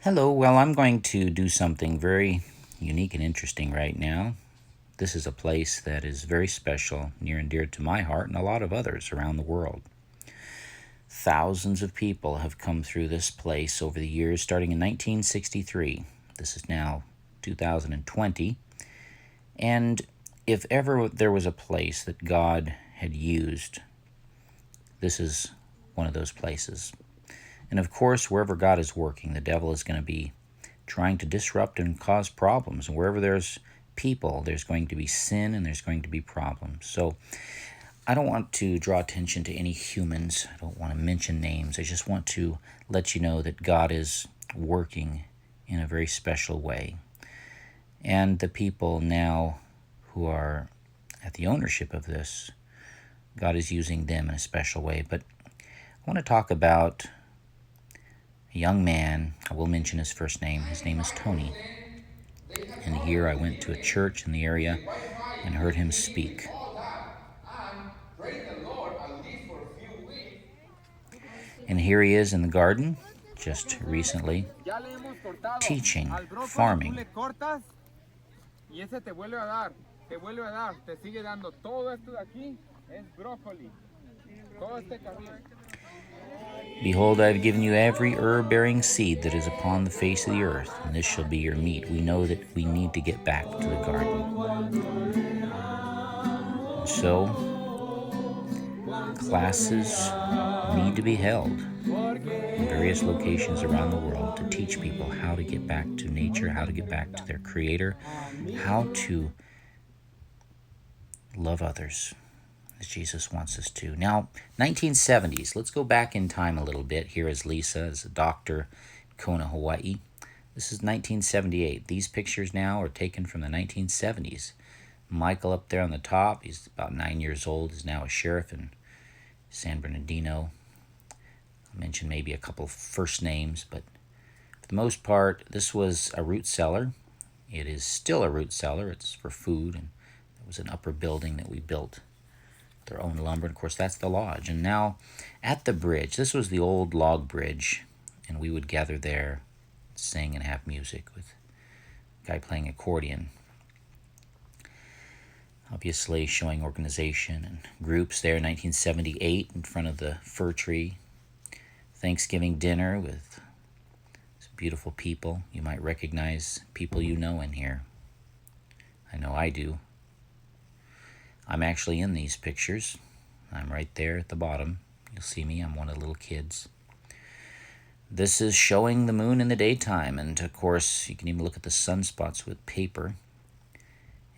Hello, well, I'm going to do something very unique and interesting right now. This is a place that is very special, near and dear to my heart and a lot of others around the world. Thousands of people have come through this place over the years, starting in 1963. This is now 2020. And if ever there was a place that God had used, this is one of those places. And of course, wherever God is working, the devil is going to be trying to disrupt and cause problems. And wherever there's people, there's going to be sin and there's going to be problems. So I don't want to draw attention to any humans. I don't want to mention names. I just want to let you know that God is working in a very special way. And the people now who are at the ownership of this, God is using them in a special way. But I want to talk about a young man. I will mention his first name. His name is Tony. And here I went to a church in the area and heard him speak. And here he is in the garden, just recently, teaching farming. Behold, I have given you every herb-bearing seed that is upon the face of the earth, and this shall be your meat. We know that we need to get back to the garden. And so, classes need to be held in various locations around the world to teach people how to get back to nature, how to get back to their Creator, how to love others as Jesus wants us to. Now, 1970s. Let's go back in time a little bit. Here is Lisa as a doctor in Kona, Hawaii. This is 1978. These pictures now are taken from the 1970s. Michael up there on the top, he's about 9 years old, is now a sheriff in San Bernardino. I'll mention maybe a couple first names, but for the most part, this was a root cellar. It is still a root cellar. It's for food, and there was an upper building that we built with our own lumber. And of course, that's the lodge. And now at the bridge, this was the old log bridge, and we would gather there, sing, and have music with a guy playing accordion. Obviously showing organization and groups there. 1978 in front of the fir tree. Thanksgiving dinner with some beautiful people. You might recognize people you know in here. I know I do. I'm actually in these pictures. I'm right there at the bottom. You'll see me. I'm one of the little kids. This is showing the moon in the daytime. And of course, you can even look at the sunspots with paper.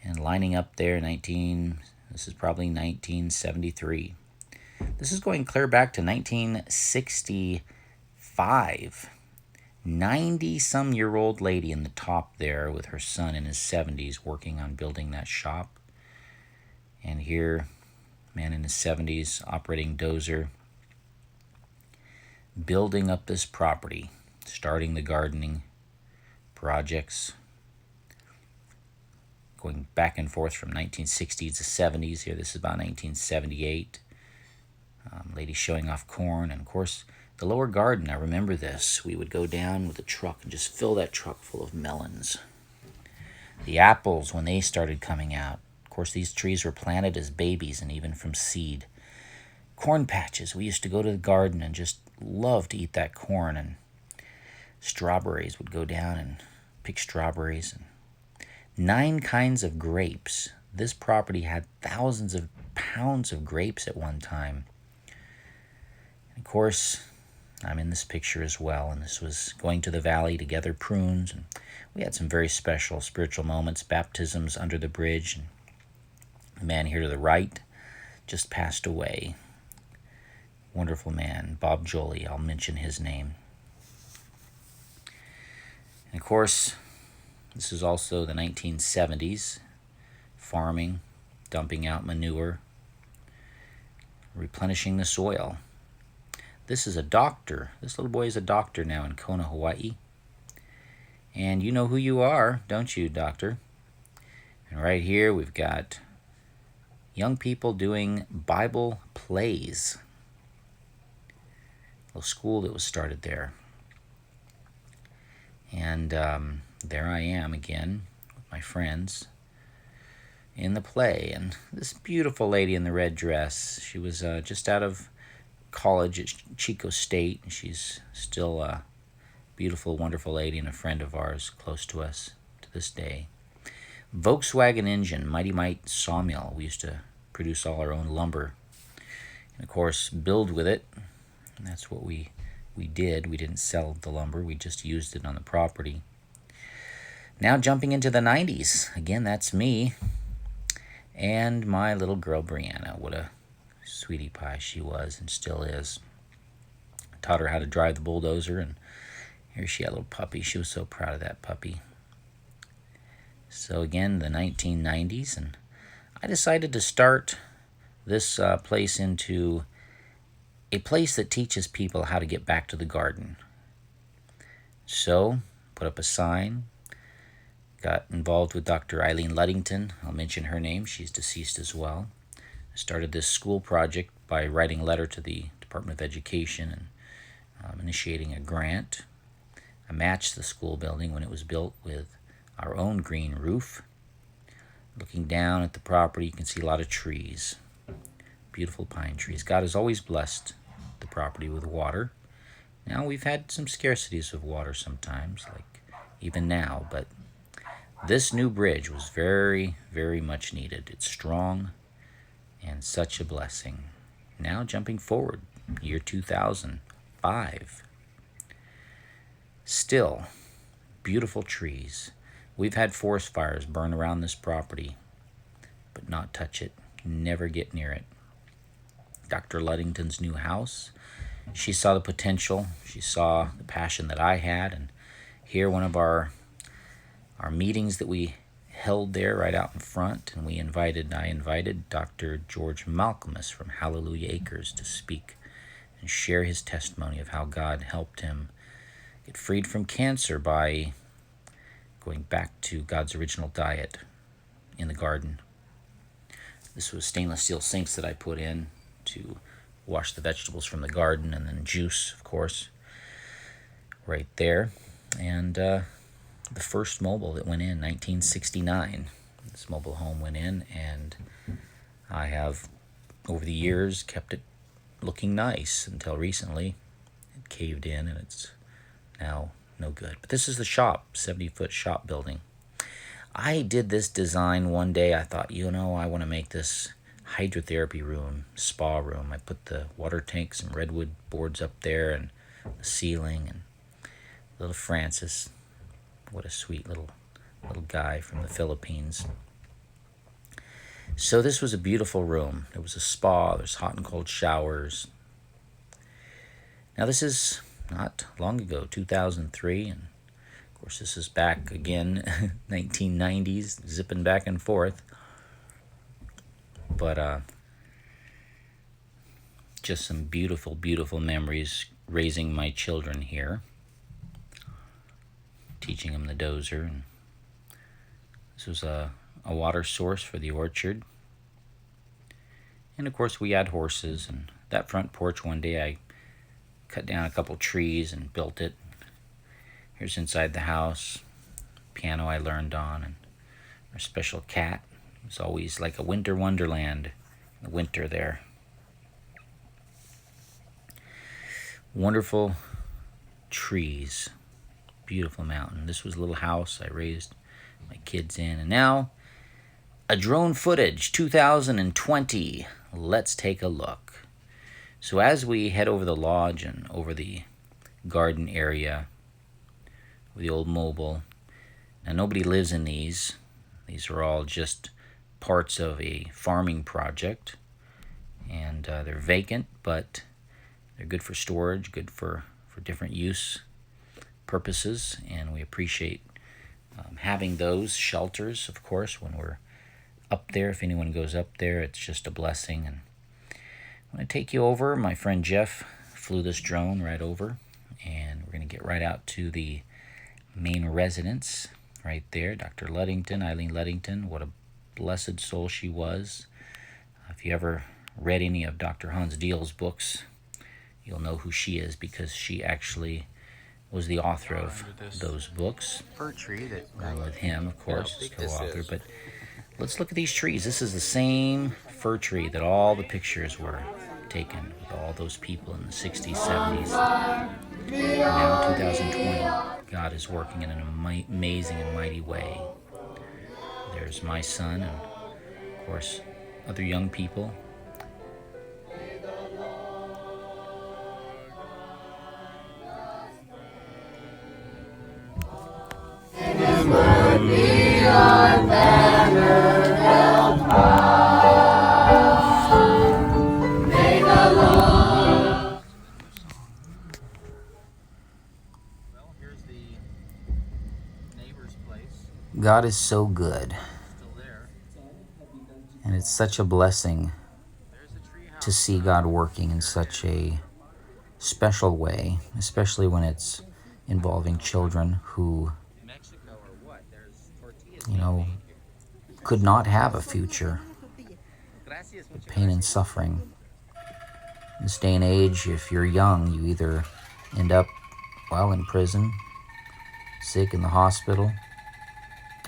And lining up there, this is probably 1973. This is going clear back to 1965. 90-some-year-old lady in the top there with her son in his 70s working on building that shop. And here, man in his 70s operating dozer, building up this property, starting the gardening projects, going back and forth from 1960s to 70s. Here, this is about 1978. Lady showing off corn. And of course, the lower garden, I remember this. We would go down with a truck and just fill that truck full of melons. The apples, when they started coming out. Of course, these trees were planted as babies and even from seed. Corn patches. We used to go to the garden and just love to eat that corn. And strawberries, would go down and pick strawberries. And 9 kinds of grapes. This property had thousands of pounds of grapes at one time. And of course, I'm in this picture as well, and this was going to the valley to gather prunes. And we had some very special spiritual moments, baptisms under the bridge. And the man here to the right just passed away. Wonderful man, Bob Jolie. I'll mention his name. And of course, this is also the 1970s, farming, dumping out manure, replenishing the soil. This is a doctor. This little boy is a doctor now in Kona, Hawaii. And you know who you are, don't you, doctor? And right here we've got young people doing Bible plays. A little school that was started there. And there I am again with my friends in the play. And this beautiful lady in the red dress, she was just out of college at Chico State. And she's still a beautiful, wonderful lady and a friend of ours, close to us to this day. Volkswagen engine, Mighty Mite sawmill. We used to produce all our own lumber. And of course, build with it. And that's what we did. We didn't sell the lumber. We just used it on the property. Now jumping into the 90s. Again, that's me. And my little girl, Brianna. What a sweetie pie she was and still is. I taught her how to drive the bulldozer, and here she had a little puppy. She was so proud of that puppy. So again, the 1990s, and I decided to start this place into a place that teaches people how to get back to the garden. So, put up a sign, got involved with Dr. Eileen Luddington. I'll mention her name. She's deceased as well. I started this school project by writing a letter to the Department of Education and initiating a grant. I matched the school building when it was built with our own green roof. Looking down at the property, you can see a lot of trees. Beautiful pine trees. God has always blessed the property with water. Now we've had some scarcities of water sometimes, like even now, but this new bridge was very, very much needed. It's strong and such a blessing. Now jumping forward, year 2005. Still, beautiful trees. We've had forest fires burn around this property, but not touch it, never get near it. Dr. Luddington's new house, she saw the potential, she saw the passion that I had, and here one of our meetings that we held there right out in front, and I invited Dr. George Malcolmus from Hallelujah Acres to speak and share his testimony of how God helped him get freed from cancer by going back to God's original diet in the garden. This was stainless steel sinks that I put in to wash the vegetables from the garden, and then juice, of course, right there. And the first mobile that went in, 1969. This mobile home went in, and I have, over the years, kept it looking nice until recently. It caved in, and it's now no good. But this is the shop, 70-foot shop building. I did this design one day. I thought, I want to make this hydrotherapy room, spa room. I put the water tanks and redwood boards up there and the ceiling, and little Francis, what a sweet little guy from the Philippines. So this was a beautiful room. There was a spa, there's hot and cold showers. Now this is not long ago, 2003, and of course this is back again, 1990s, zipping back and forth. But just some beautiful, beautiful memories raising my children here, teaching them the dozer. And this was a water source for the orchard. And of course we had horses, and that front porch one day I cut down a couple trees and built it. Here's inside the house, piano I learned on, and our special cat. It was always like a winter wonderland in the winter there. Wonderful trees, beautiful mountain. This was a little house I raised my kids in. And now, a drone footage, 2020. Let's take a look. So as we head over the lodge and over the garden area, the old mobile, now nobody lives in these. These are all just parts of a farming project, and they're vacant, but they're good for storage, good for different use purposes, and we appreciate having those shelters, of course, when we're up there. If anyone goes up there, it's just a blessing. And I'm going to take you over. My friend Jeff flew this drone right over, and we're going to get right out to the main residence right there. Dr. Luddington, Eileen Luddington, what a blessed soul she was. If you ever read any of Dr. Hans Diehl's books, you'll know who she is, because she actually was the author of those books. Fir tree that along with him, of course, is co-author. But let's look at these trees. This is the same fir tree that all the pictures were taken with all those people in the 60s, 70s. Now 2020, God is working in an amazing and mighty way. There's my son and, of course, other young people. God is so good, and it's such a blessing to see God working in such a special way, especially when it's involving children who, could not have a future. Pain and suffering. In this day and age, if you're young, you either end up, in prison, sick in the hospital,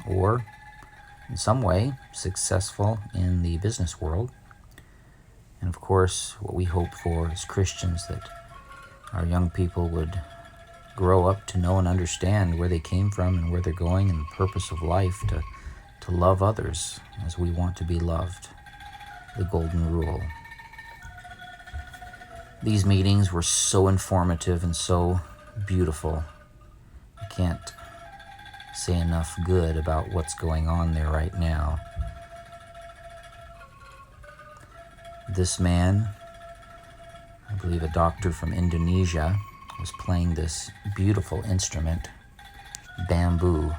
or in some way successful in the business world. And of course, what we hope for as Christians, that our young people would grow up to know and understand where they came from and where they're going, and the purpose of life to love others as we want to be loved. The golden rule. These meetings were so informative and so beautiful. I can't say enough good about what's going on there right now. This man, I believe a doctor from Indonesia, was playing this beautiful instrument, bamboo,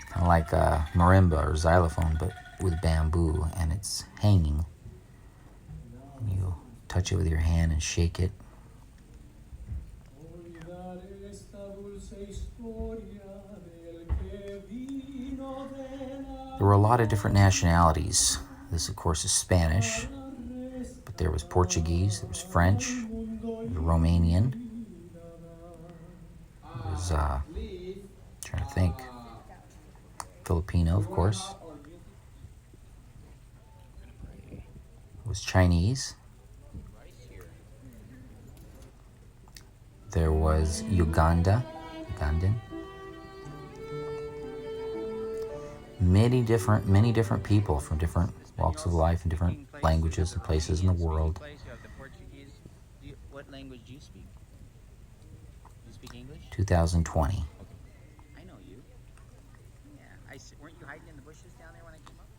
kind of like a marimba or xylophone, but with bamboo, and it's hanging. You touch it with your hand and shake it. There were a lot of different nationalities. This, of course, is Spanish, but there was Portuguese, there was French, there was Romanian, there was, trying to think, Filipino, of course. It was Chinese. There was Ugandan. Many different people from different walks of life and different languages and places in the world. What language do you speak? You speak English? 2020. I know you. Yeah, weren't you hiding in the bushes down there when I came up?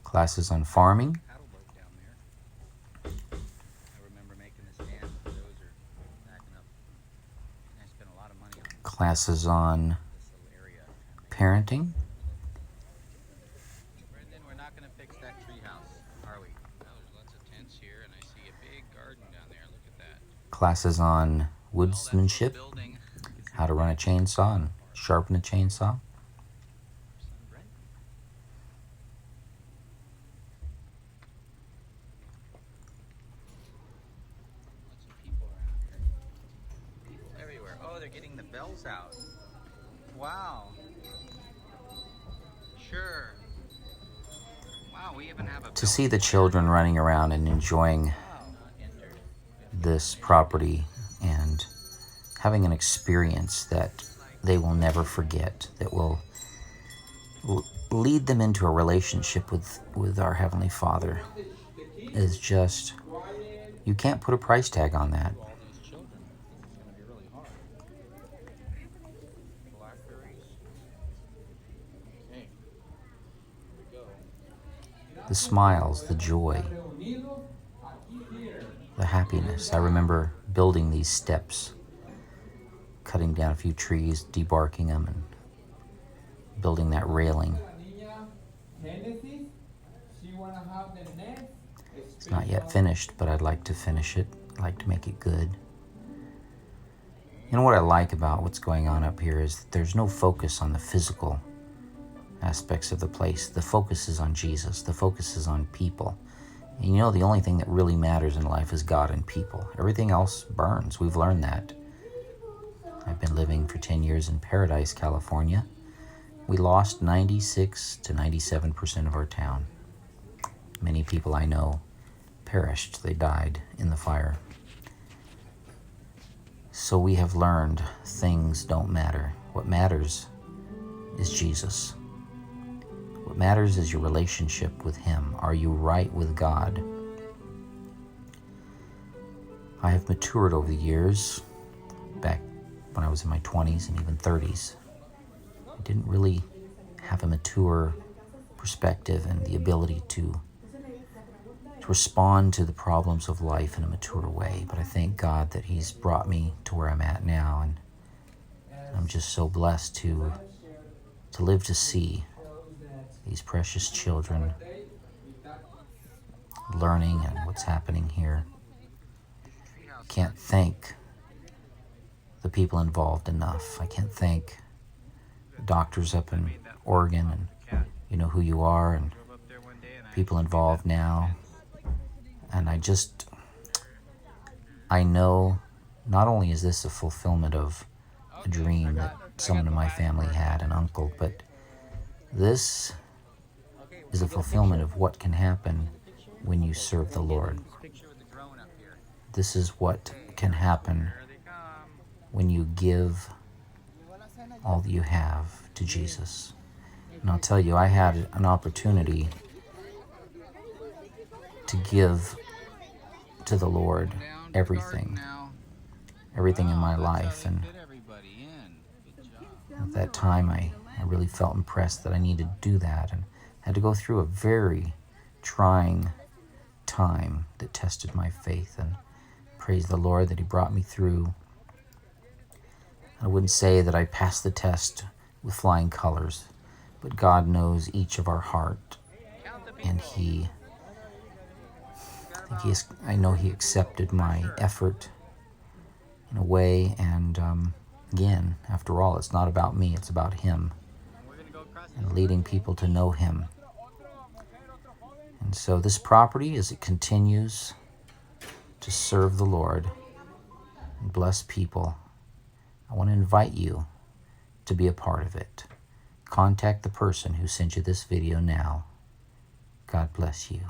Classes on farming. Paddle boat down there. I remember making this dam, but those are backing up. And I spent a lot of money on Classes on this little area. parenting. Brendan, we're not going to fix that tree house, are we? No, there's lots of tents here, and I see a big garden down there. Look at that. Classes on woodsmanship, how to run a chainsaw and sharpen a chainsaw. Lots of people around here. People everywhere. Oh, they're getting the bells out. Wow. Sure. Wow, we even have a To see the children running around and enjoying this property and having an experience that they will never forget, that will lead them into a relationship with our Heavenly Father, is just, you can't put a price tag on that. The smiles, the joy, the happiness. I remember building these steps, cutting down a few trees, debarking them, and building that railing. It's not yet finished, but I'd like to finish it. I'd like to make it good. You know what I like about what's going on up here is that there's no focus on the physical aspects of the place. The focus is on Jesus. The focus is on people And you know, the only thing that really matters in life is God and people. Everything else burns. We've learned that. I've been living for 10 years in Paradise, California. We lost 96 to 97% of our town. Many people I know perished. They died in the fire. So we have learned things don't matter. What matters is Jesus. What matters is your relationship with Him. Are you right with God? I have matured over the years. Back when I was in my 20s and even 30s, I didn't really have a mature perspective and the ability to respond to the problems of life in a mature way. But I thank God that He's brought me to where I'm at now, and I'm just so blessed to live to see these precious children learning and what's happening here. I can't thank the people involved enough. I can't thank the doctors up in Oregon, and you know who you are, and people involved now. And I know not only is this a fulfillment of a dream that someone in my family had, an uncle, but this is a fulfillment of what can happen when you serve the Lord. This is what can happen when you give all that you have to Jesus. And I'll tell you, I had an opportunity to give to the Lord everything in my life. And at that time, I really felt impressed that I needed to do that, and had to go through a very trying time that tested my faith. And praise the Lord that He brought me through. I wouldn't say that I passed the test with flying colors, but God knows each of our heart, and I know He accepted my effort in a way. And again, after all, it's not about me, it's about Him and leading people to know Him. And so this property, as it continues to serve the Lord and bless people, I want to invite you to be a part of it. Contact the person who sent you this video now. God bless you.